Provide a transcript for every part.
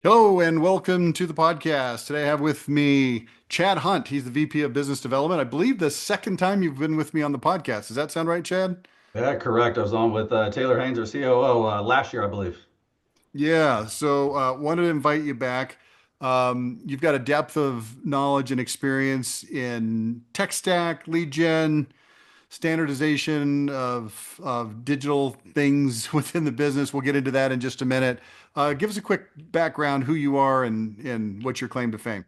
Hello and welcome to the podcast. Today I have with me Chad Hunt. He's the VP of Business Development. I believe the second time you've been with me on the podcast. Does that sound right, Chad? Yeah, correct. I was on with Taylor Haynes, our COO, last year, I believe. Yeah. So wanted to invite you back. You've got a depth of knowledge and experience in tech stack, lead gen, standardization of digital things within the business. We'll get into that in just a minute. Give us a quick background, who you are and what's your claim to fame.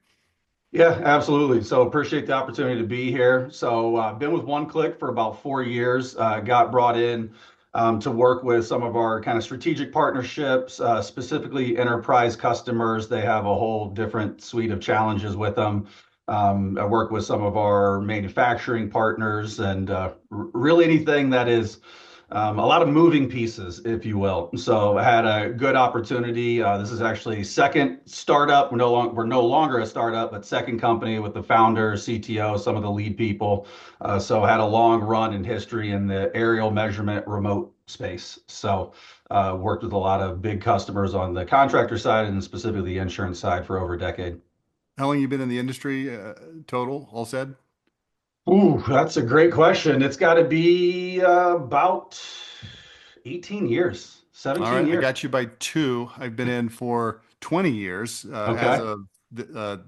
Yeah, absolutely. So appreciate the opportunity to be here. So been with One Click for about 4 years. Got brought in to work with some of our kind of strategic partnerships, specifically enterprise customers. They have a whole different suite of challenges with them. I work with some of our manufacturing partners and really anything that is a lot of moving pieces, if you will. So I had a good opportunity. This is actually second startup. We're no longer a startup, but second company with the founder, CTO, some of the lead people. So I had a long run in history in the aerial measurement remote space. So worked with a lot of big customers on the contractor side and specifically the insurance side for over a decade. How long you been in the industry total, all said? Ooh, that's a great question. It's got to be about 18 years, All 17 right, I years. got you by two. I've been in for 20 years as Okay. of a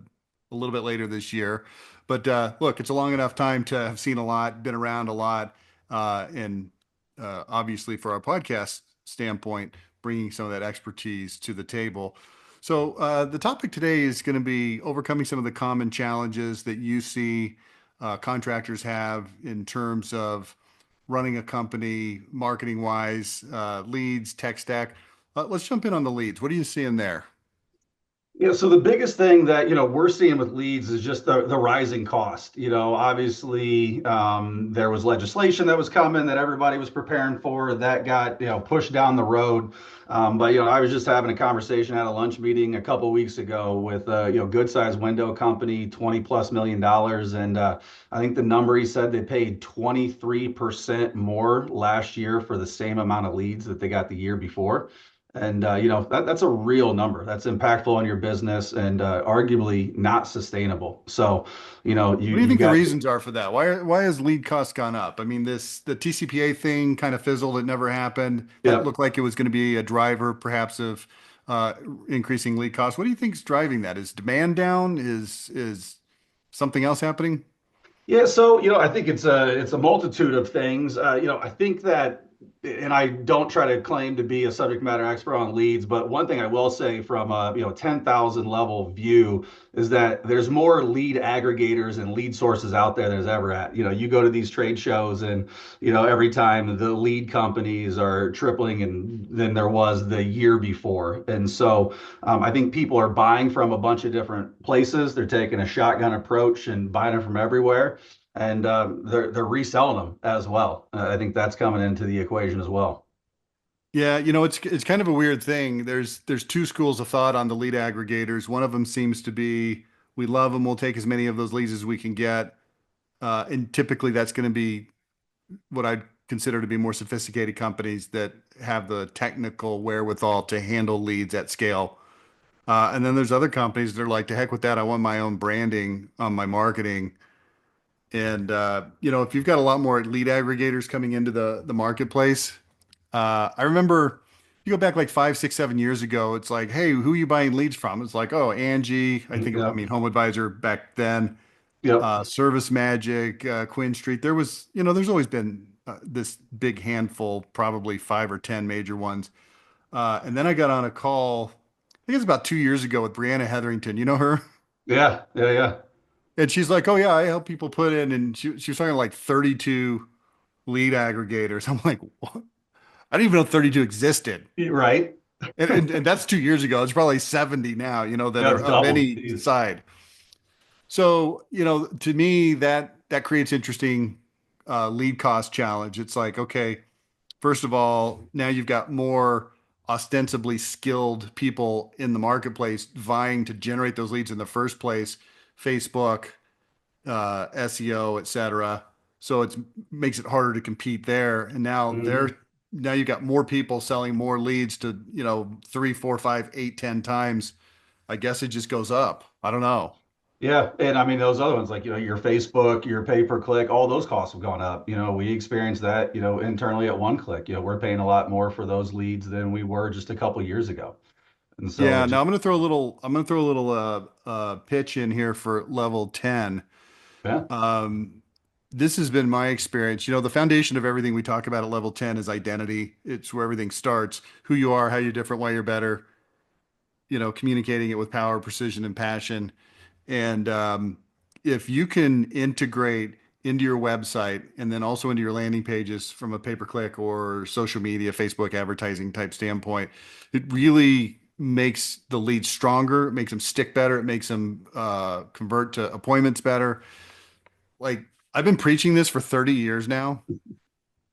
little bit later this year. But look, it's a long enough time to have seen a lot, been around a lot, and obviously for our podcast standpoint, bringing some of that expertise to the table. So the topic today is going to be overcoming some of the common challenges that you see contractors have in terms of running a company, marketing wise, leads, tech stack. Let's jump in on the leads. What are you seeing there? Yeah, so the biggest thing that we're seeing with leads is just the rising cost. Obviously there was legislation that was coming that everybody was preparing for that got pushed down the road. But I was just having a conversation at a lunch meeting a couple weeks ago with good sized window company, $20+ million, and I think the number he said they paid 23% more last year for the same amount of leads that they got the year before. And that's a real number. That's impactful on your business and arguably not sustainable. So, What do you you think the got reasons are for that? Why has lead costs gone up? I mean, this the TCPA thing kind of fizzled. It never happened. That yeah. looked like it was going to be a driver, perhaps, of uh, increasing lead costs. What do you think is driving that? Is demand down? Is something else happening? Yeah, so I think it's a multitude of things. I think that, and I don't try to claim to be a subject matter expert on leads, but one thing I will say from a 10,000 level view is that there's more lead aggregators and lead sources out there than there's ever at. You go to these trade shows and every time the lead companies are tripling and than there was the year before, and so I think people are buying from a bunch of different places. They're taking a shotgun approach and buying them from everywhere, and they're reselling them as well. I think that's coming into the equation as well. Yeah, it's kind of a weird thing. There's two schools of thought on the lead aggregators. One of them seems to be we love them, we'll take as many of those leads as we can get. And typically that's going to be what I'd consider to be more sophisticated companies that have the technical wherewithal to handle leads at scale. And then there's other companies that are like, to heck with that. I want my own branding on my marketing. And if you've got a lot more lead aggregators coming into the marketplace, I remember you go back like 5, 6, 7 years ago. It's like, hey, who are you buying leads from? It's like, oh, Angie. I Yeah. mean, Home Advisor back then, Yep. Service Magic, Quinn Street. There's always been this big handful, probably 5 or 10 major ones. And then I got on a call, I think it's about 2 years ago with Brianna Hetherington. You know her? Yeah. Yeah. Yeah. And she's like, oh, yeah, I help people put in. And she was talking like 32 lead aggregators. I'm like, what? I didn't even know 32 existed. Right. And that's 2 years ago. It's probably 70 now, that Yeah, are it's of doubled. any Jeez. side. So, to me, that creates interesting lead cost challenge. It's like, okay, first of all, now you've got more ostensibly skilled people in the marketplace vying to generate those leads in the first place, Facebook, SEO, et cetera. So it makes it harder to compete there. And Mhm. now you've got more people selling more leads to, 3, 4, 5, 8, 10 times. I guess it just goes up. I don't know. Yeah, and I mean those other ones like your Facebook, your pay per click, all those costs have gone up. We experienced that internally at One Click. We're paying a lot more for those leads than we were just a couple years ago, and so Yeah, it now just I'm gonna throw a little pitch in here for level 10. yeah. Um, this has been my experience. The foundation of everything we talk about at level 10 is identity. It's where everything starts. Who you are, how you're different, why you're better, communicating it with power, precision, and passion. And if you can integrate into your website and then also into your landing pages from a pay-per-click or social media, Facebook advertising type standpoint, it really makes the leads stronger. It makes them stick better. It makes them convert to appointments better. Like I've been preaching this for 30 years now,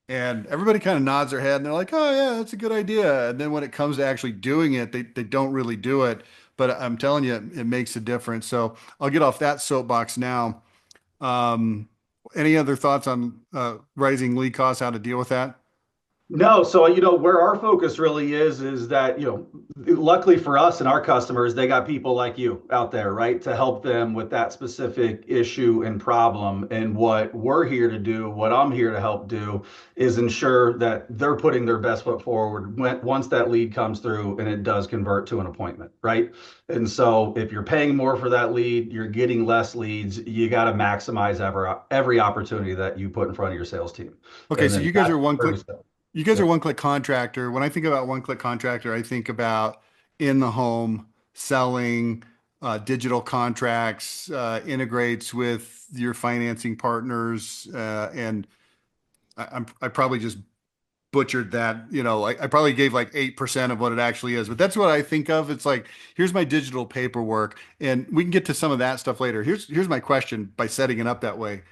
and everybody kind of nods their head and they're like, "Oh yeah, that's a good idea." And then when it comes to actually doing it, they don't really do it. But I'm telling you, it makes a difference. So I'll get off that soapbox now. Um, any other thoughts on rising lead costs, how to deal with that? No, so where our focus really is that luckily for us and our customers, they got people like you out there, right, to help them with that specific issue and problem. And what we're here to do, what I'm here to help do, is ensure that they're putting their best foot forward once that lead comes through and it does convert to an appointment, right? And so if you're paying more for that lead, you're getting less leads. You got to maximize every opportunity that you put in front of your sales team, Okay, and so then that's where we start. you guys are Yep. one click contractor. When I think about one click contractor, I think about in the home selling digital contracts, integrates with your financing partners, and I probably just butchered that. I probably gave like 8% of what it actually is, but that's what I think of. It's like, here's my digital paperwork, and we can get to some of that stuff later. Here's my question by setting it up that way.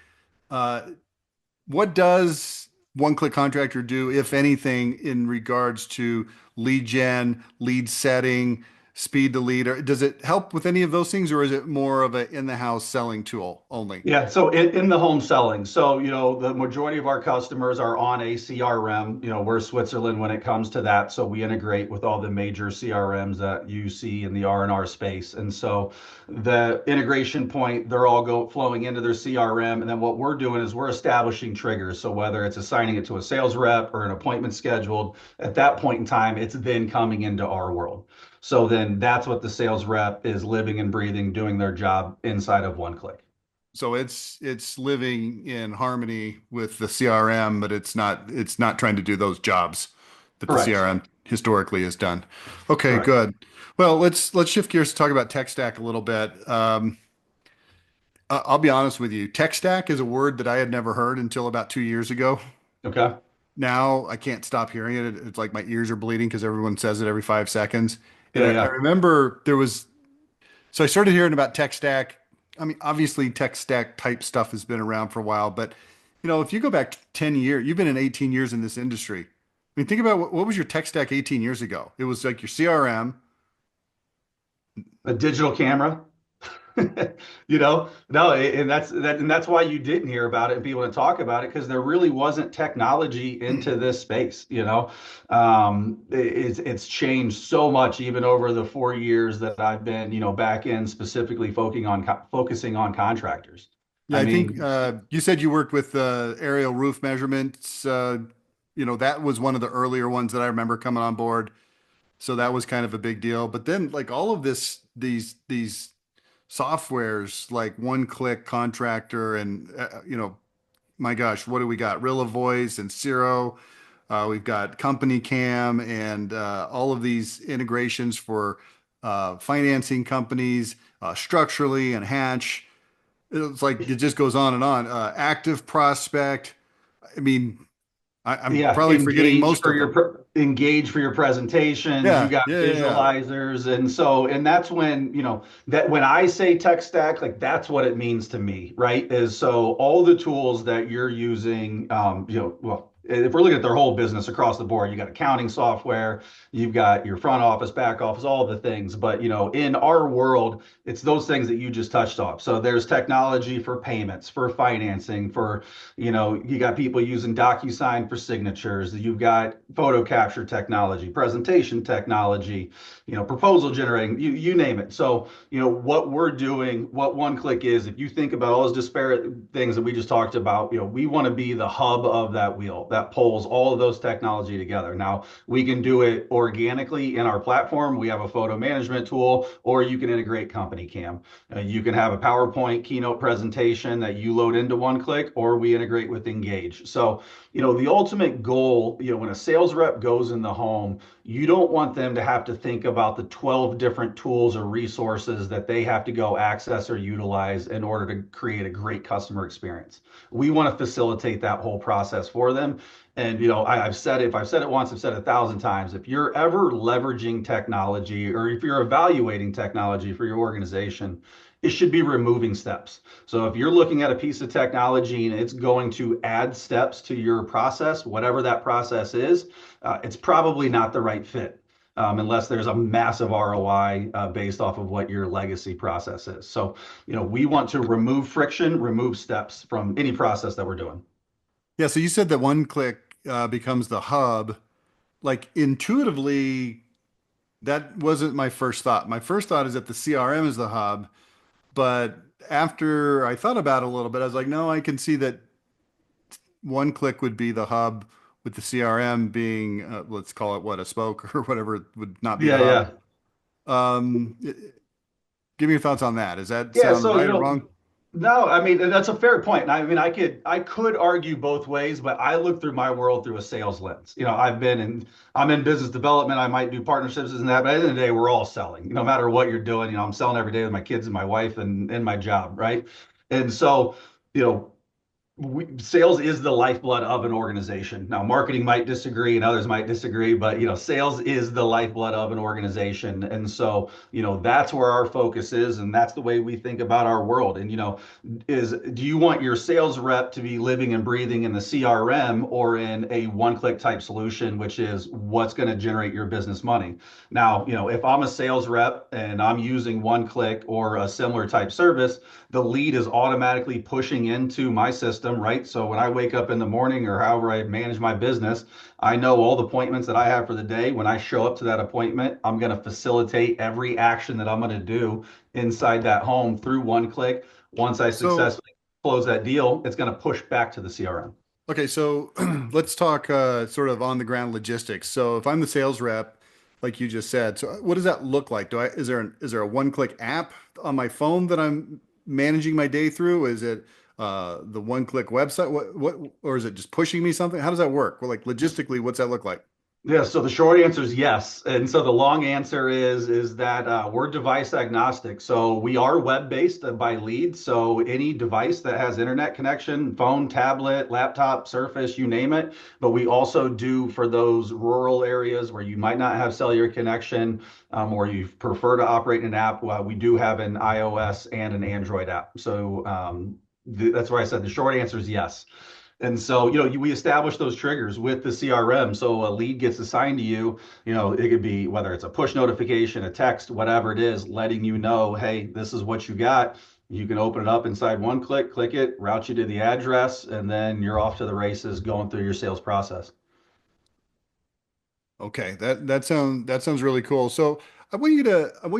Uh, what does one click contractor do, if anything, in regards to lead gen, lead setting, speed to lead? Or does it help with any of those things, or is it more of a in the house selling tool only? Yeah, so in the home selling, so the majority of our customers are on a CRM. We're Switzerland when it comes to that, so we integrate with all the major CRMs that you see in the R&R space. And so the integration point, they're all go flowing into their CRM, and then what we're doing is we're establishing triggers. So whether it's assigning it to a sales rep or an appointment scheduled, at that point in time, it's then coming into our world. So then that's what the sales rep is living and breathing, doing their job inside of One Click. So it's living in harmony with the CRM, but it's not trying to do those jobs that the Correct. CRM historically has done. Okay, Correct. good. Well, let's shift gears to talk about tech stack a little bit. I'll be honest with you. Tech stack is a word that I had never heard until about 2 years ago. Okay. Now I can't stop hearing it. It's like my ears are bleeding because everyone says it every 5 seconds. And Yeah, I yeah. remember so I started hearing about tech stack. I mean, obviously tech stack type stuff has been around for a while, but if you go back 10 years, you've been in 18 years in this industry. I mean, think about what was your tech stack 18 years ago? It was like your CRM. A digital camera. No, and that's why you didn't hear about it and be able to talk about it because there really wasn't technology into this space. It's changed so much even over the 4 years that I've been, back in specifically focusing on contractors. Yeah, I I think mean, you said you worked with aerial roof measurements. That was one of the earlier ones that I remember coming on board. So that was kind of a big deal. But then like all of these softwares like One Click Contractor and my gosh, what do we got? Rilla Voice and Zero. We've got Company Cam and all of these integrations for financing companies, structurally and Hatch. It's like it just goes on and on. Active Prospect. I mean, I'm yeah, probably forgetting most of them. engage for your presentations. You Yeah, got yeah, yeah, yeah. visualizers, and that's when that when I say tech stack, like that's what it means to me, right? Is so all the tools that you're using, well, if we're looking at their whole business across the board, you got accounting software, you've got your front office, back office, all of the things. But in our world, it's those things that you just touched on. So there's technology for payments, for financing, for you got people using DocuSign for signatures. You've got photo capture technology, presentation technology, proposal generating, you name it. So what we're doing, what one click is, if you think about all those disparate things that we just talked about, we want to be the hub of that wheel that pulls all of those technology together. Now we can do it organically in our platform. We have a photo management tool, or you can integrate company cam. You can have a PowerPoint keynote presentation that you load into one click, or we integrate with Engage. So the ultimate goal, when a sales rep goes in the home, you don't want them to have to think about the 12 different tools or resources that they have to go access or utilize in order to create a great customer experience. We want to facilitate that whole process for them. And I've said it, if I've said it once, I've said it 1,000 times. If you're ever leveraging technology or if you're evaluating technology for your organization, it should be removing steps. So if you're looking at a piece of technology and it's going to add steps to your process, whatever that process is, it's probably not the right fit. Unless there's a massive ROI based off of what your legacy process is. So, we want to remove friction, remove steps from any process that we're doing. Yeah, so you said that one click becomes the hub. Like intuitively, that wasn't my first thought. My first thought is that the CRM is the hub, but after I thought about it a little bit, I was like, no, I can see that one click would be the hub with the CRM being, let's call it what, a spoke or whatever would not be the Yeah, hub. yeah. Um, Give me your thoughts on that. Does that Yeah, sound so right or wrong? no, I mean that's a fair point. I mean, I could argue both ways, but I look through my world through a sales lens. I'm in business development. I might do partnerships and that, but at the end of the day, we're all selling. No matter what you're doing, I'm selling every day with my kids and my wife and my job, right? And so, you know, sales is the lifeblood of an organization. Now, marketing might disagree and others might disagree, but sales is the lifeblood of an organization. And so, that's where our focus is, and that's the way we think about our world. And is do you want your sales rep to be living and breathing in the CRM or in a one-click type solution, which is what's going to generate your business money? Now, if I'm a sales rep and I'm using one click or a similar type service, the lead is automatically pushing into my system, right? So when I wake up in the morning or however I manage my business, I know all the appointments that I have for the day. When I show up to that appointment, I'm going to facilitate every action that I'm going to do inside that home through one click. Once I So, successfully close that deal, it's going to push back to the CRM. okay, so let's talk sort of on the ground logistics. So if I'm the sales rep, like you just said, so what does that look like? Is there a one-click app on my phone that I'm managing my day through? Is it the one-click website? Or is it just pushing me something? How does that work? Well, like logistically, what's that look like? Yeah, so the short answer is yes. And so the long answer is that we're device agnostic. So we are web-based by lead. So any device that has internet connection, phone, tablet, laptop, Surface, you name it. But we also do for those rural areas where you might not have cellular connection, or you prefer to operate an app, we do have an iOS and an Android app. So that's why I said the short answer is yes. And so, we establish those triggers with the CRM. So a lead gets assigned to you, it could be whether it's a push notification, a text, whatever it is, letting you know, hey, this is what you got. You can open it up inside one click, click it, route you to the address, and then you're off to the races going through your sales process. Okay, that sounds really cool. So I want you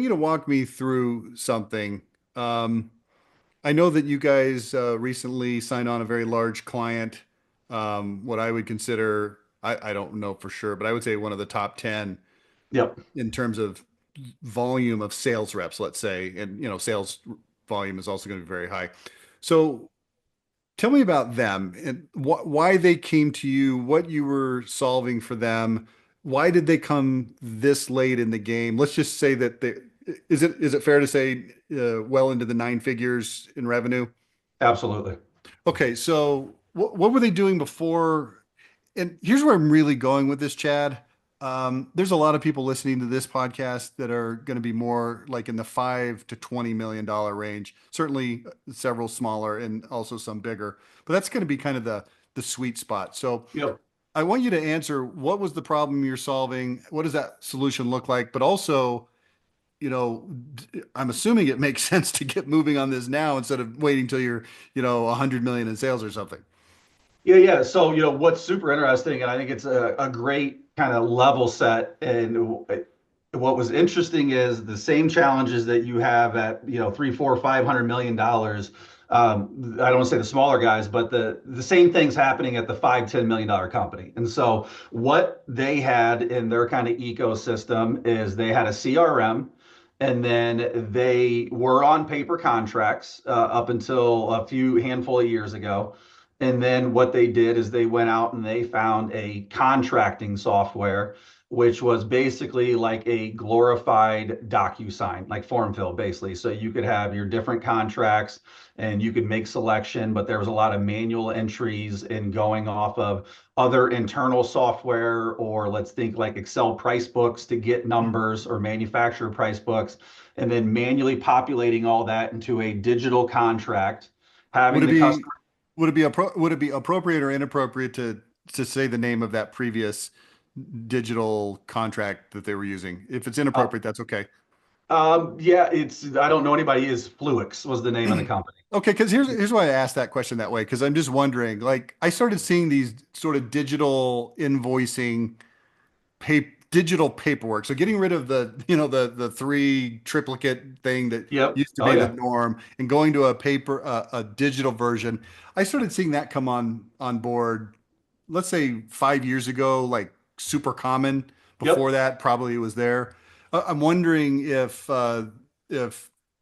to walk me through something. Um, I know that you guys recently signed on a very large client, what I would consider, I don't know for sure, but I would say one of the top 10 Yep. in terms of volume of sales reps, let's say. And, sales volume is also going to be very high. So tell me about them and why they came to you, what you were solving for them. Why did they come this late in the game? Let's just say that is it fair to say well into the nine figures in revenue? Absolutely. Okay, so what were they doing before? And here's where I'm really going with this, Chad. There's a lot of people listening to this podcast that are going to be more like in the $5 to $20 million range. Certainly, several smaller and also some bigger. But that's going to be kind of the sweet spot. So, Yep. I want you to answer what was the problem you're solving? What does that solution look like? But also, I'm assuming it makes sense to get moving on this now instead of waiting till you're, 100 million in sales or something. Yeah, yeah. So, what's super interesting, and I think it's a great kind of level set. And what was interesting is the same challenges that you have at, three, four, $500 million. I don't want to say the smaller guys, but the same things happening at the $5, $10 million company. And so, what they had in their kind of ecosystem is they had a CRM. And then they were on paper contracts up until a few handful of years ago. And then what they did is they went out and they found a contracting software, which was basically like a glorified DocuSign, like form fill, basically. So you could have your different contracts and you could make selection, but there was a lot of manual entries and going off of other internal software, or let's think like Excel price books to get numbers or manufacturer price books, and then manually populating all that into a digital contract, Would having it the be customer. would it be appropriate or inappropriate to say the name of that previous digital contract that they were using? If it's uh, inappropriate, that's okay. Yeah, I don't know anybody. Is Fluix was the name of the company. Okay, because here's why I asked that question that way, because I'm just wondering, like I started seeing these sort of digital invoicing digital paperwork. So getting rid of the three triplicate thing that Yep. used to Oh be the yeah. norm and going to a digital version. I started seeing that come on board, let's say 5 years ago, like super common. Before Yep. that, probably it was there. I'm wondering if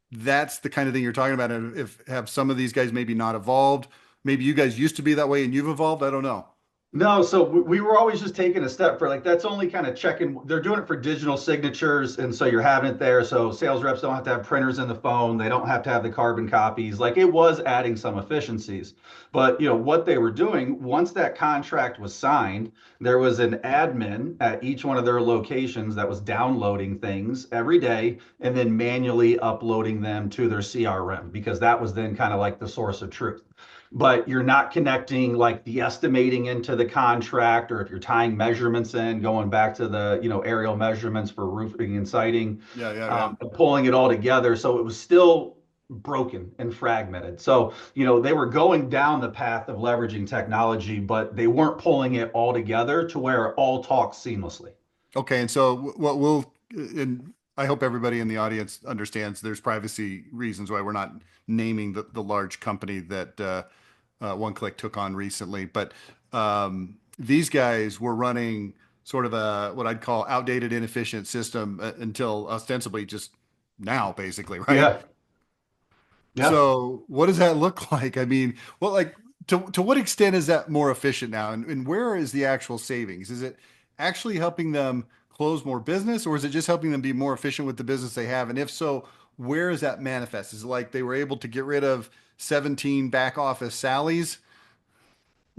that's the kind of thing you're talking about, and if have some of these guys maybe not evolved. Maybe you guys used to be that way and you've evolved. I don't know. No, so we were always just taking a step for like that's only kind of checking. They're doing it for digital signatures, and so you're having it there. So sales reps don't have to have printers in the phone. They don't have to have the carbon copies. Like it was adding some efficiencies. But what they were doing once that contract was signed, there was an admin at each one of their locations that was downloading things every day and then manually uploading them to their CRM because that was then kind of like the source of truth, but you're not connecting like the estimating into the contract, or if you're tying measurements in, going back to the aerial measurements for roofing and siding, Yeah, yeah, yeah. pulling it all together. So it was still broken and fragmented. So they were going down the path of leveraging technology, but they weren't pulling it all together to where it all talks seamlessly. Okay, and so what we'll, and I hope everybody in the audience understands there's privacy reasons why we're not naming the large company that One Click took on recently. But these guys were running sort of a what I'd call outdated, inefficient system until ostensibly just now, basically, right? Yeah, yeah. So what does that look like? I mean, well, like to what extent is that more efficient now? And where is the actual savings? Is it actually helping them close more business, or is it just helping them be more efficient with the business they have? And if so, where is that manifest? Is it like they were able to get rid of 17 back office Sallies?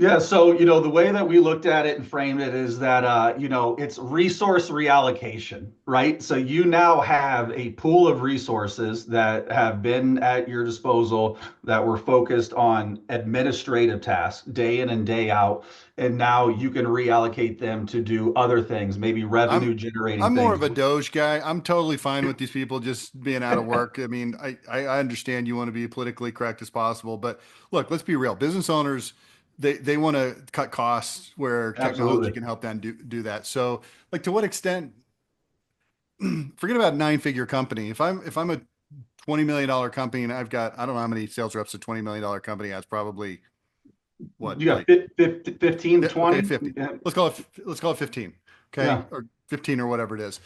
Yeah, so the way that we looked at it and framed it is that it's resource reallocation, right? So you now have a pool of resources that have been at your disposal that were focused on administrative tasks day in and day out, and now you can reallocate them to do other things, maybe I'm revenue generating I'm more things. of a Doge guy. I'm totally fine with these people just being out of work. I mean, I understand you want to be politically correct as possible, but look, let's be real. Business owners, they want to cut costs where technology Absolutely. can help them do that. So, like, to what extent, forget about nine-figure company. If I'm a $20 million company and I've got, I don't know how many sales reps a $20 million company has, probably what, You got like 15 to yeah, okay, 20? 50. Yeah. Let's call it 15. Okay. Yeah. Or 15 or whatever it is.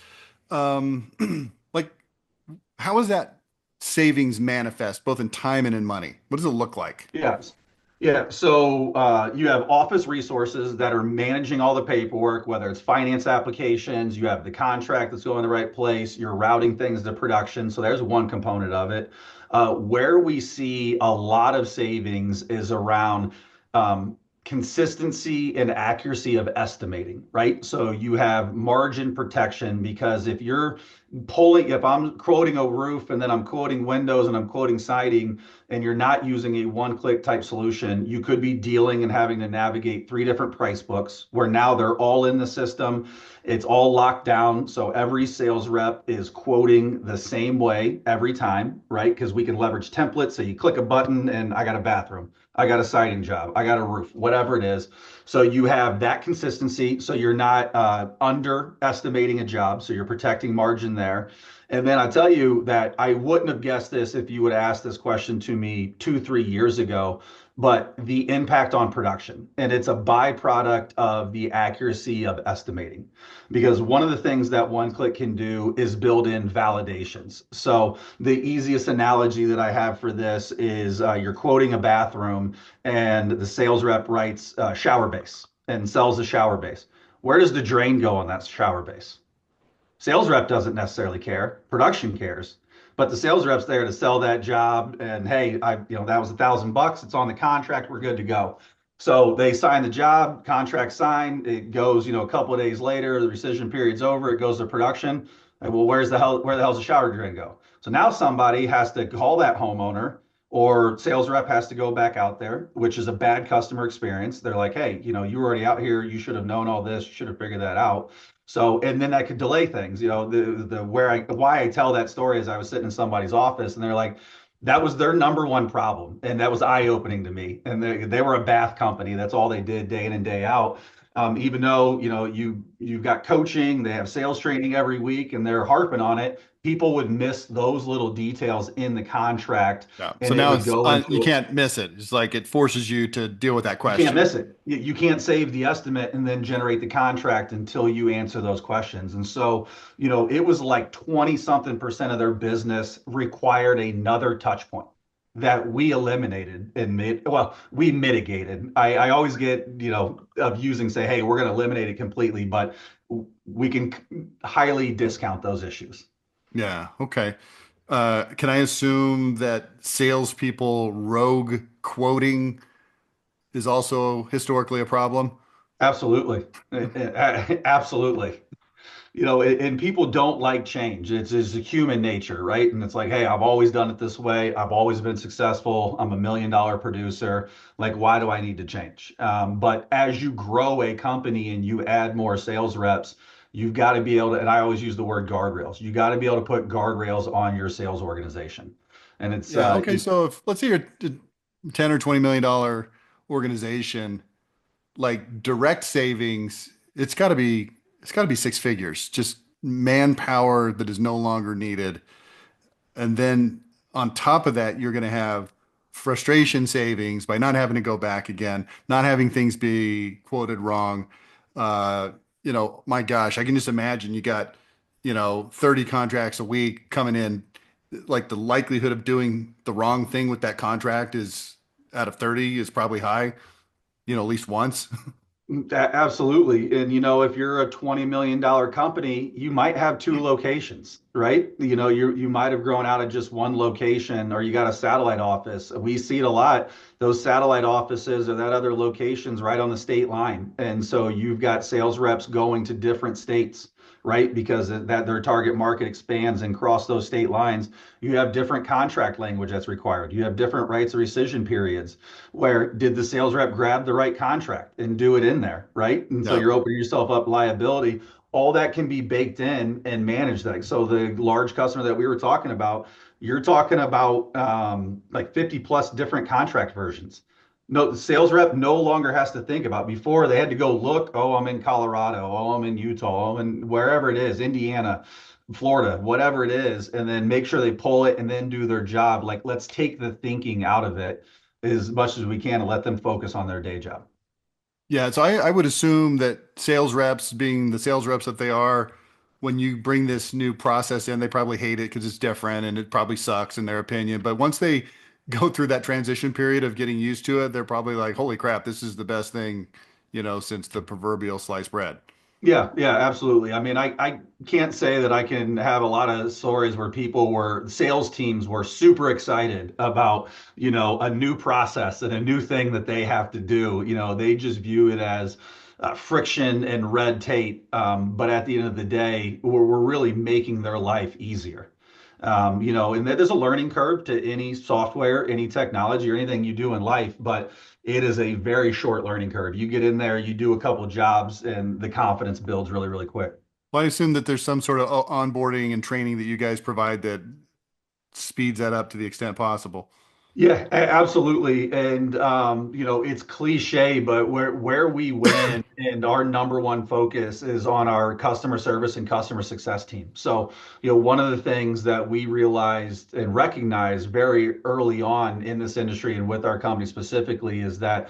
Like how is that savings manifest both in time and in money? What does it look like? Yes. Yeah. So you have office resources that are managing all the paperwork, whether it's finance applications, you have the contract that's going in the right place, you're routing things to production. So there's one component of it. Where we see a lot of savings is around consistency and accuracy of estimating, right? So you have margin protection because if you're pulling, if I'm quoting a roof and then I'm quoting windows and I'm quoting siding, and you're not using a one-click type solution, you could be dealing and having to navigate three different price books where now they're all in the system. It's all locked down. So every sales rep is quoting the same way every time, right? Because we can leverage templates. So you click a button and I got a bathroom, I got a siding job, I got a roof, whatever it is. So you have that consistency. So you're not underestimating a job. So you're protecting margin there. And then I tell you that I wouldn't have guessed this if you would have asked this question to me 2, 3 years ago, but the impact on production. And it's a byproduct of the accuracy of estimating. Because one of the things that one-click can do is build in validations. So the easiest analogy that I have for this is you're quoting a bathroom and the sales rep writes shower base and sells the shower base. Where does the drain go on that shower base? Sales rep doesn't necessarily care. Production cares. But the sales rep's there to sell that job. And hey, that was $1,000. It's on the contract. We're good to go. So they sign the job, contract signed. It goes, a couple of days later, the rescission period's over. It goes to production. Like, well, where the hell's the shower drain go? So now somebody has to call that homeowner or sales rep has to go back out there, which is a bad customer experience. They're like, hey, you were already out here. You should have known all this. You should have figured that out. So, and then that could delay things. Why I tell that story is I was sitting in somebody's office and they're like, that was their number one problem, and that was eye opening to me. And they were a bath company. That's all they did day in and day out. Even though you've got coaching, they have sales training every week, and they're harping on it. People would miss those little details in the contract, Yeah. So and it now would go you into can't miss it. It's like it forces you to deal with that you can't question. miss it. You can't save the estimate and then generate the contract until you answer those questions. And so, it was like 20 something percent of their business required another touch point that we eliminated and we mitigated. I always get, of using say, hey, we're going to eliminate it completely, but we can highly discount those issues. Yeah. Okay. Can I assume that salespeople rogue quoting is also historically a problem? Absolutely. Absolutely. And people don't like change. It's a human nature, right? And it's like, hey, I've always done it this way. I've always been successful. I'm $1 million producer. Like, why do I need to change? But as you grow a company and you add more sales reps, you've got to be able to, and I always use the word guardrails. You got to be able to put guardrails on your sales organization. And Yeah. Okay. So if let's say you're a 10 or $20 million organization, like direct savings, it's got to be six figures, just manpower that is no longer needed. And then on top of that, you're going to have frustration savings by not having to go back again, not having things be quoted wrong. My gosh, I can just imagine you got, 30 contracts a week coming in. Like the likelihood of doing the wrong thing with that contract is out of 30 is probably high, at least once. Absolutely. And if you're a $20 million company, you might have two locations, right? You might have grown out of just one location or you got a satellite office. We see it a lot. Those satellite offices or that other locations right on the state line. And so you've got sales reps going to different states, right? Because that their target market expands and cross those state lines. You have different contract language that's required. You have different rights of rescission periods where did the sales rep grab the right contract and do it in there, right? And so Yeah. you're opening yourself up liability. All that can be baked in and managed. That. So the large customer that we were talking about, you're talking about like 50 plus different contract versions. No, the sales rep no longer has to think about. Before they had to go look, oh, I'm in Colorado, oh, I'm in Utah, oh, I'm in wherever it is, Indiana, Florida, whatever it is, and then make sure they pull it and then do their job. Like, let's take the thinking out of it as much as we can and let them focus on their day job. Yeah, so I would assume that sales reps, being the sales reps that they are, when you bring this new process in, they probably hate it because it's different and it probably sucks in their opinion. But once they go through that transition period of getting used to it, they're probably like, holy crap, this is the best thing, since the proverbial sliced bread. Yeah, yeah, absolutely. I mean, I can't say that I can have a lot of stories where sales teams were super excited about, a new process and a new thing that they have to do. They just view it as friction and red tape. But at the end of the day, we're really making their life easier. And there's a learning curve to any software, any technology, or anything you do in life, but it is a very short learning curve. You get in there, you do a couple jobs, and the confidence builds really, really quick. Well, I assume that there's some sort of onboarding and training that you guys provide that speeds that up to the extent possible. Yeah, absolutely. And it's cliche, but where we win and our number one focus is on our customer service and customer success team. So, one of the things that we realized and recognized very early on in this industry and with our company specifically is that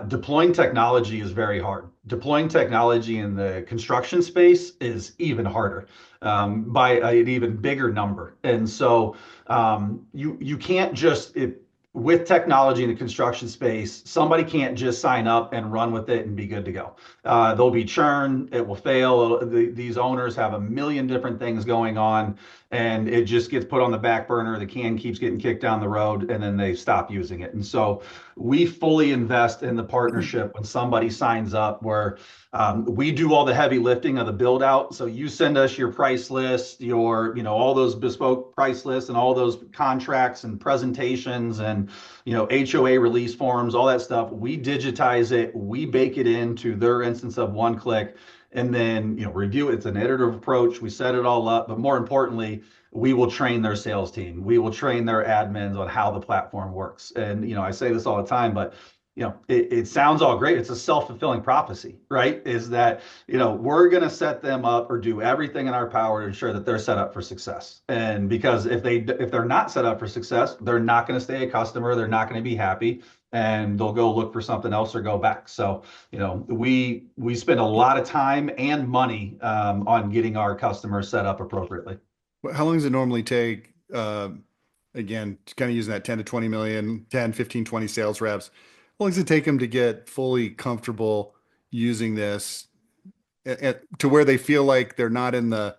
deploying technology is very hard. Deploying technology in the construction space is even harder, by an even bigger number. And so you can't with technology in the construction space, somebody can't just sign up and run with it and be good to go. There'll be churn, it will fail. These owners have a million different things going on, and it just gets put on the back burner. The can keeps getting kicked down the road, and then they stop using it. And so we fully invest in the partnership when somebody signs up, where we do all the heavy lifting of the build out. So you send us your price list, all those bespoke price lists and all those contracts and presentations and, HOA release forms, all that stuff. We digitize it, we bake it into their instance of one click, and then, review it. It's an iterative approach. We set it all up, but more importantly, we will train their sales team. We will train their admins on how the platform works. And, I say this all the time, but it sounds all great. It's a self-fulfilling prophecy, right? Is that, we're going to set them up or do everything in our power to ensure that they're set up for success. And because if they're not set up for success, they're not going to stay a customer. They're not going to be happy, and they'll go look for something else or go back. So, we spend a lot of time and money on getting our customers set up appropriately. How long does it normally take? Again, kind of using that 10 to 20 million, 10, 15, 20 sales reps. How long does it take them to get fully comfortable using this to where they feel like they're not in the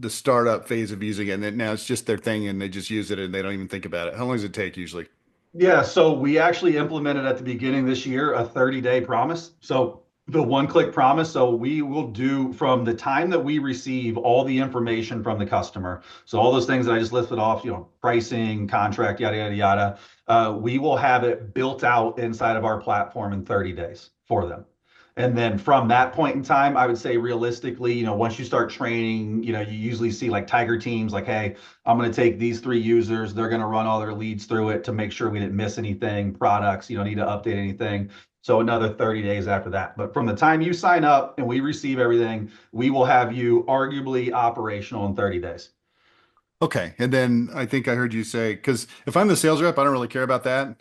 startup phase of using it, and then now it's just their thing and they just use it and they don't even think about it? How long does it take usually? Yeah, so we actually implemented at the beginning this year a 30-day promise. So the one-click promise. So we will do from the time that we receive all the information from the customer. So all those things that I just listed off, pricing, contract, yada, yada, yada. We will have it built out inside of our platform in 30 days for them. And then from that point in time, I would say realistically, once you start training, you usually see like tiger teams like, hey, I'm going to take these 3 users. They're going to run all their leads through it to make sure we didn't miss anything, products, you don't need to update anything. So another 30 days after that. But from the time you sign up and we receive everything, we will have you arguably operational in 30 days. Okay. And then I think I heard you say, because if I'm the sales rep, I don't really care about that.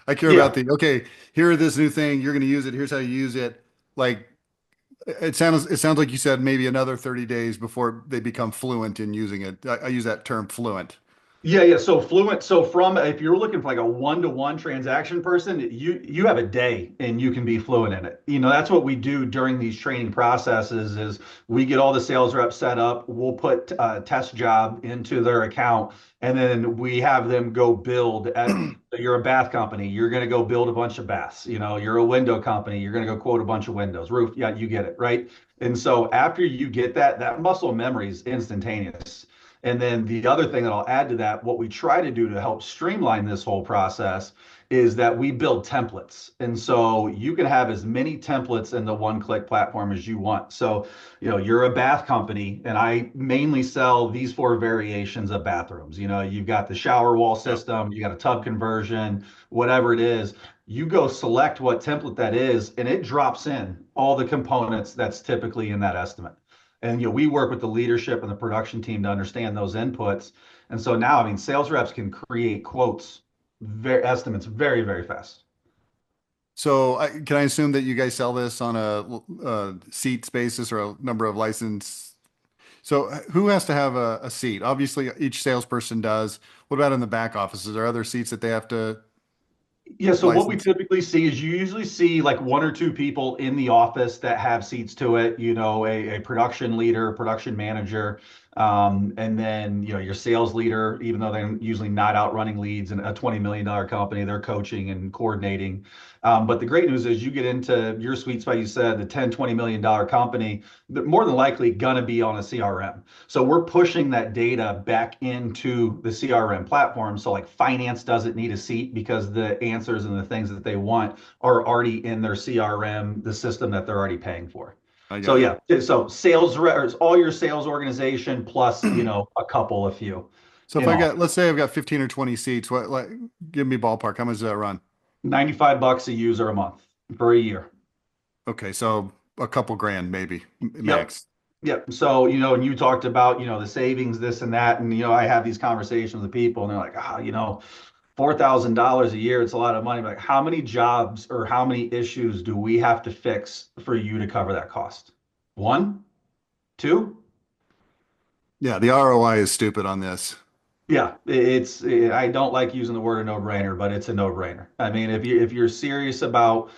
I care about Yeah. okay, here are this new thing, you're going to use it, here's how you use it. Like it sounds like you said maybe another 30 days before they become fluent in using it. I use that term fluent. Yeah, yeah. So fluent. So from if you're looking for like a one-to-one transaction person, you have a day and you can be fluent in it. That's what we do during these training processes is we get all the sales reps set up. We'll put a test job into their account, and then we have them go build at. You're a bath company. You're going to go build a bunch of baths. You're a window company. You're going to go quote a bunch of windows. Roof. Yeah, you get it, right? And so after you get that muscle memory is instantaneous. And then the other thing that I'll add to that, what we try to do to help streamline this whole process is that we build templates. And so you can have as many templates in the one-click platform as you want. So, you're a bath company, and I mainly sell these 4 variations of bathrooms. You've got the shower wall Yep. system, you got a tub conversion, whatever it is. You go select what template that is, and it drops in all the components that's typically in that estimate. And we work with the leadership and the production team to understand those inputs. And so now, I mean, sales reps can create quotes, estimates very, very fast. So can I assume that you guys sell this on a seats basis or a number of license? So who has to have a seat? Obviously, each salesperson does. What about in the back offices? Are there other seats that they have to Yeah, so what we license? typically see is you usually see like 1 or 2 people in the office that have seats to it, a production leader, production manager. And then, your sales leader, even though they're usually not out running leads in a $20 million company, they're coaching and coordinating. But the great news is you get into your sweet spot, you said the 10, $20 million company, more than likely going to be on a CRM. So we're pushing that data back into the CRM platform. So like finance doesn't need a seat because the answers and the things that they want are already in their CRM, the system that they're already paying for. I So got it. yeah, so all your sales organization plus, a couple, a few So if in I all. got, let's say I've got 15 or 20 seats, what, like, give me ballpark. How much does that run? 95 bucks a user a month for a year. Okay, so a couple grand maybe Yep. max. Yep. So, and you talked about, the savings, this and that. And, I have these conversations with people and they're like, $4,000 a year, it's a lot of money. Like, how many jobs or how many issues do we have to fix for you to cover that cost? One, two? Yeah, the ROI is stupid on this. Yeah, I don't like using the word a no-brainer, but it's a no-brainer. I mean, if you're serious about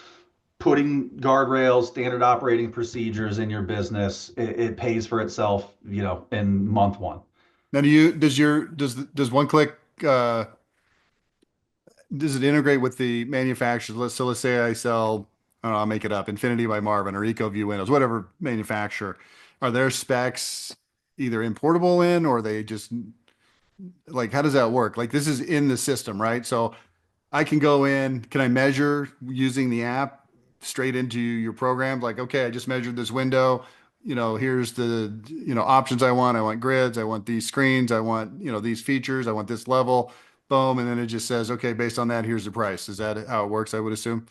putting guardrails, standard operating procedures in your business, it pays for itself, in month one. Now, does one click does it integrate with the manufacturers? Let's say I sell, I don't know, I'll make it up, Infinity by Marvin or EcoView Windows, whatever manufacturer. Are their specs either importable in or they just like how does that work? Like this is in the system, right? So I can go in, can I measure using the app straight into your program? Like, okay, I just measured this window. Here's the, options I want. I want grids. I want these screens. I want, these features. I want this level. Boom. And then it just says, okay, based on that, here's the price. Is that how it works? I would assume.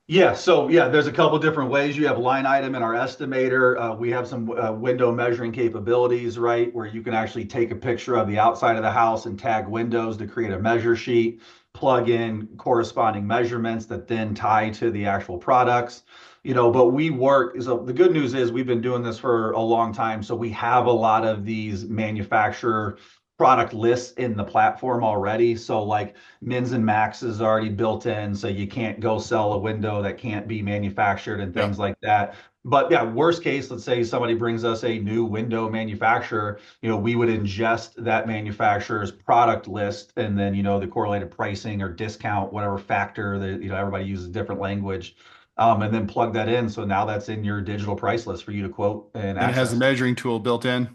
Yeah, so yeah, there's a couple different ways. You have line item in our estimator. We have some window measuring capabilities, right, where you can actually take a picture of the outside of the house and tag windows to create a measure sheet, plug in corresponding measurements that then tie to the actual products. But we work, so the good news is we've been doing this for a long time. So we have a lot of these manufacturer product lists in the platform already. So like mins and max is already built in, so you can't go sell a window that can't be manufactured and Yeah. things like that. But yeah, worst case, let's say somebody brings us a new window manufacturer, we would ingest that manufacturer's product list and then, the correlated pricing or discount, whatever factor that, everybody uses different language, and then plug that in. So now that's in your digital price list for you to quote and And it has a access. measuring tool built in.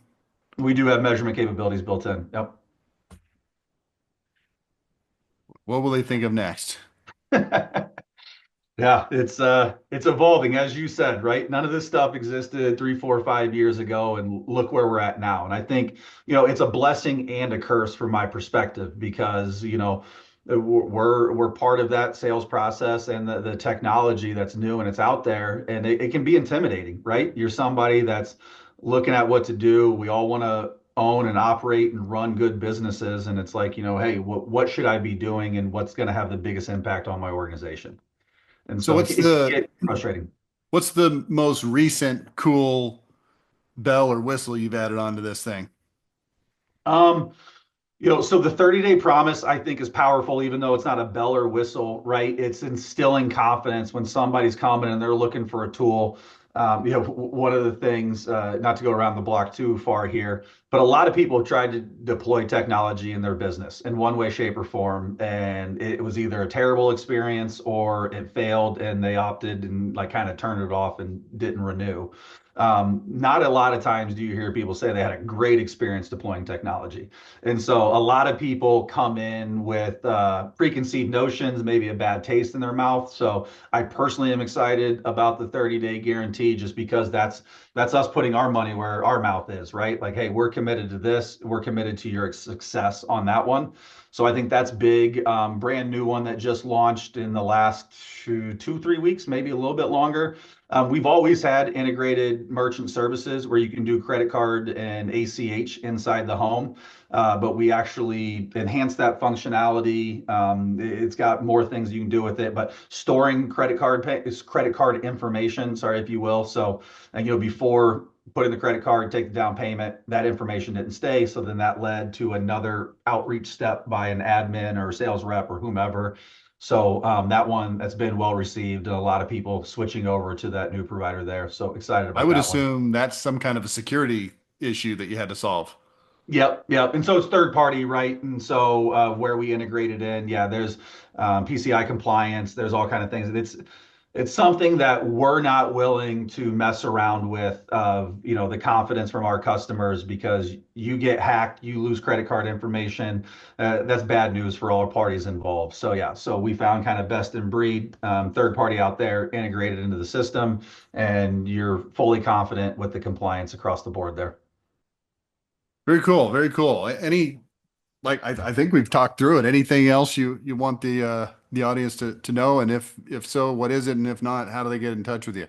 We do have measurement capabilities built in. Yep. What will they think of next? Yeah, it's evolving, as you said, right? None of this stuff existed 3, 4, 5 years ago, and look where we're at now. And I think, it's a blessing and a curse from my perspective because, we're part of that sales process and the technology that's new and it's out there, and it can be intimidating, right? You're somebody that's looking at what to do. We all want to own and operate and run good businesses, and it's like, hey, what should I be doing, and what's going to have the biggest impact on my organization? And So so it can get frustrating. what's the most recent cool bell or whistle you've added onto this thing? Um, so the 30-day promise I think is powerful, even though it's not a bell or whistle, right? It's instilling confidence when somebody's coming and they're looking for a tool. One of the things, not to go around the block too far here, but a lot of people have tried to deploy technology in their business in one way, shape, or form, and it was either a terrible experience or it failed, and they opted and like kind of turned it off and didn't renew. Not a lot of times do you hear people say they had a great experience deploying technology. And so a lot of people come in with preconceived notions, maybe a bad taste in their mouth. So I personally am excited about the 30-day guarantee just because that's us putting our money where our mouth is, right? Like, hey, we're committed to this. We're committed to your success on that one. So I think that's big. Brand new one that just launched in the last 2, 3 weeks, maybe a little bit longer. We've always had integrated merchant services where you can do credit card and ACH inside the home, but we actually enhanced that functionality. It's got more things you can do with it, but storing credit card information, sorry, if you will. So, and, before putting the credit card, take the down payment, that information didn't stay. So then that led to another outreach step by an admin or sales rep or whomever. So that one that's been well received and a lot of people switching over to that new provider there. So excited I about would that one. assume that's some kind of a security. issue that you had to solve. Yep, yep. And so it's third party, right? And so where we integrated in, yeah, there's PCI compliance, there's all kind of things. It's something that we're not willing to mess around with the confidence from our customers because you get hacked, you lose credit card information. That's bad news for all parties involved. So yeah, so we found kind of best in breed third party out there integrated into the system, and you're fully confident with the compliance across the board there. Very cool. Very cool. Any like I think we've talked through it. Anything else you want the audience to know? And if so, what is it? And if not, how do they get in touch with you?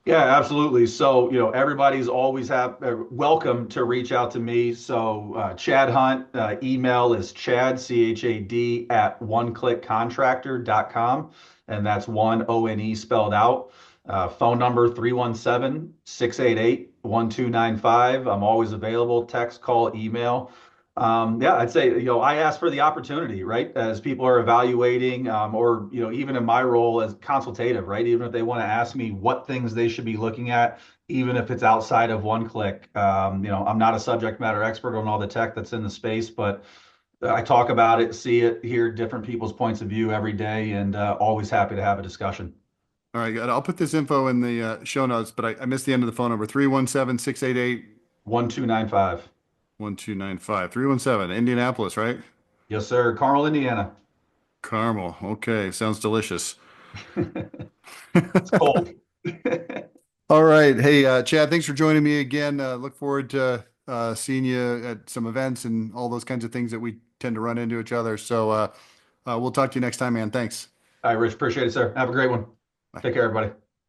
Yeah, absolutely. So, everybody's always welcome to reach out to me. So, Chad Hunt, email is Chad, CHAD, at oneclickcontractor.com. And that's one ONE spelled out. Phone number 317-688-1295. I'm always available, text, call, email. Yeah, I'd say, I ask for the opportunity, right? As people are evaluating, or, even in my role as consultative, right? Even if they want to ask me what things they should be looking at, even if it's outside of one click. I'm not a subject matter expert on all the tech that's in the space, but I talk about it, see it, hear different people's points of view every day, and always happy to have a discussion. All right, good. I'll put this info in the show notes, but I missed the end of the phone number 317-688-1295. 1295. 317, Indianapolis, right? Yes, sir. Carmel, Indiana. Caramel. Okay, sounds delicious. It's cold. All right. Hey, Chad, thanks for joining me again. Look forward to seeing you at some events and all those kinds of things that we tend to run into each other. So we'll talk to you next time, man. Thanks. All right, Rich. Appreciate it, sir. Have a great one. Bye. Take care, everybody.